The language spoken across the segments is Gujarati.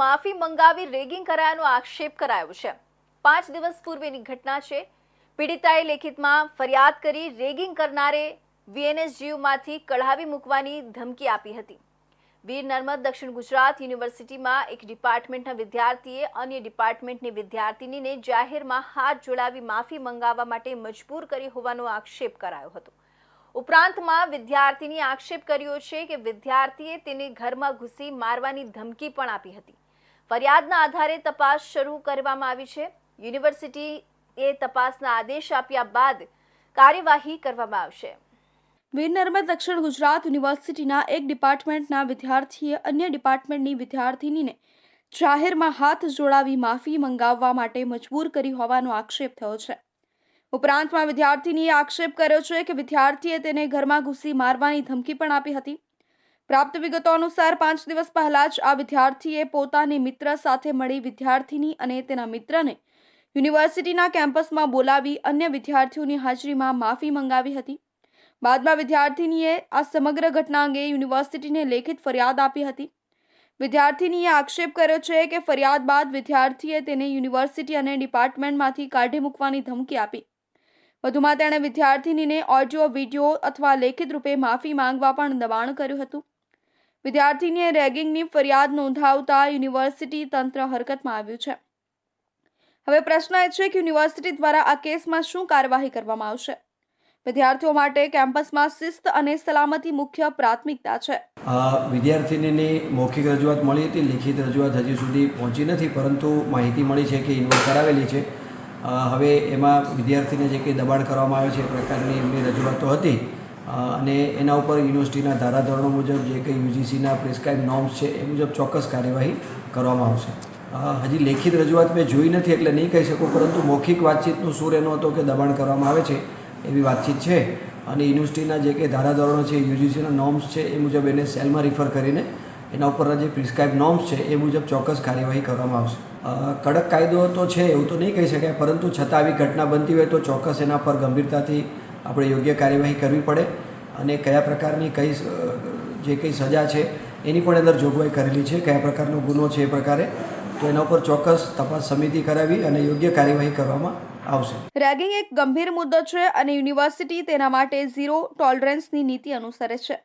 માફી મંગાવી રેગિંગ કરાયાનો આક્ષેપ કરાયો છે। 5 દિવસ પૂર્વેની ઘટના છે। પીડિતાએ લેખિતમાં ફરિયાદ કરી રેગિંગ કરનારે વીએનએસજીયુમાંથી કઢાવી મૂકવાની ધમકી આપી હતી। વીર નર્મદ દક્ષિણ ગુજરાત યુનિવર્સિટીમાં એક ડિપાર્ટમેન્ટના વિદ્યાર્થીએ અન્ય ડિપાર્ટમેન્ટની વિદ્યાર્થિનીને જાહેરમાં હાથ જોડાવી માફી મંગાવવા માટે મજબૂર કરી હોવાનો આક્ષેપ કરાયો હતો। ઉપરાંતમાં વિદ્યાર્થીની આક્ષેપ કર્યો છે કે વિદ્યાર્થીએ તેને ઘરમાં ઘૂસી મારવાની ધમકી પણ આપી હતી। ફરિયાદના આધારે તપાસ શરૂ કરવામાં આવી છે। યુનિવર્સિટીએ તપાસના આદેશ આપ્યા બાદ કાર્યવાહી કરવામાં આવશે। વીર નર્મદ દક્ષિણ ગુજરાત યુનિવર્સિટીના એક ડિપાર્ટમેન્ટના વિદ્યાર્થીએ અન્ય ડિપાર્ટમેન્ટની વિદ્યાર્થિનીને જાહેરમાં હાથ જોડાવી માફી મંગાવવા માટે મજબૂર કરી હોવાનો આક્ષેપ થયો છે। ઉપરાંતમાં વિદ્યાર્થિનીએ આક્ષેપ કર્યો છે કે વિદ્યાર્થીએ તેને ઘરમાં ઘૂસી મારવાની ધમકી પણ આપી હતી। પ્રાપ્ત વિગતો અનુસાર 5 દિવસ પહેલા જ આ વિદ્યાર્થીએ પોતાની મિત્ર સાથે મળી વિદ્યાર્થિની અને તેના મિત્રને યુનિવર્સિટીના કેમ્પસમાં બોલાવી અન્ય વિદ્યાર્થીઓની હાજરીમાં માફી મંગાવી હતી। બાદમાં વિદ્યાર્થિનીએ આ સમગ્ર ઘટના અંગે યુનિવર્સિટીને લેખિત ફરિયાદ આપી હતી। વિદ્યાર્થિનીએ આક્ષેપ કર્યો છે કે ફરિયાદ બાદ વિદ્યાર્થીએ તેને યુનિવર્સિટી અને ડિપાર્ટમેન્ટમાંથી કાઢી મૂકવાની ધમકી આપી। વધુમાં તેણે વિદ્યાર્થિનીને ઓડિયો, વિડીયો અથવા લેખિત રૂપે માફી માંગવા પણ દબાણ કર્યું હતું। વિદ્યાર્થિનીએ રેગિંગની ફરિયાદ નોંધાવતા યુનિવર્સિટી તંત્ર હરકતમાં આવ્યું છે। હવે પ્રશ્ન એ છે કે યુનિવર્સિટી દ્વારા આ કેસમાં શું કાર્યવાહી કરવામાં આવશે। વિદ્યાર્થીઓ માટે કેમ્પસમાં શિસ્ત અને સલામતી મુખ્ય પ્રાથમિકતા છે। વિદ્યાર્થિનીની મૌખિક રજૂઆત મળી હતી, લિખિત રજૂઆત હજી સુધી પહોંચી નથી, પરંતુ માહિતી મળી છે કે ઇન્વોલ્વ કરાવેલી છે। હવે એમાં વિદ્યાર્થીને જે કંઈ દબાણ કરવામાં આવે છે એ પ્રકારની એમની રજૂઆતો હતી અને એના ઉપર યુનિવર્સિટીના ધારાધોરણો મુજબ જે કંઈ યુજીસીના પ્રિસ્ક્રાઇબ નોર્મ્સ છે એ મુજબ ચોક્કસ કાર્યવાહી કરવામાં આવશે। હજી લેખિત રજૂઆત મેં જોઈ નથી એટલે નહીં કહી શકું, પરંતુ મૌખિક વાતચીતનું સૂર એનો હતો કે દબાણ કરવામાં આવે છે એવી વાતચીત છે અને યુનિવર્સિટીના જે કંઈ ધારાધોરણો છે, યુજીસીના નોર્મ્સ છે એ મુજબ એને સેલમાં રિફર કરીને એના ઉપરના જે પ્રિસ્ક્રાઇબ નોર્મ્સ છે એ મુજબ ચોક્કસ કાર્યવાહી કરવામાં આવશે। કડક કાયદો તો છે એવું તો નહીં કહી શકાય, પરંતુ છતાં આવી ઘટના બનતી હોય તો ચોક્કસ એના પર ગંભીરતાથી આપણે યોગ્ય કાર્યવાહી કરવી પડે અને કયા પ્રકારની જે કંઈ સજા છે એની પણ અંદર જોગવાઈ કરેલી છે, કયા પ્રકારનો ગુનો છે એ પ્રકારે, તો એના ઉપર ચોક્કસ તપાસ સમિતિ કરાવી અને યોગ્ય કાર્યવાહી કરવામાં આવશે। રેગિંગ એક ગંભીર મુદ્દો છે અને યુનિવર્સિટી તેના માટે ઝીરો ટોલરન્સની નીતિ અનુસરે છે।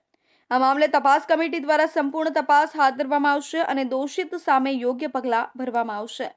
આ મામલે તપાસ કમિટી દ્વારા સંપૂર્ણ તપાસ હાથ ધરવામાં આવશે અને દોષિત સામે યોગ્ય પગલાં ભરવામાં આવશે।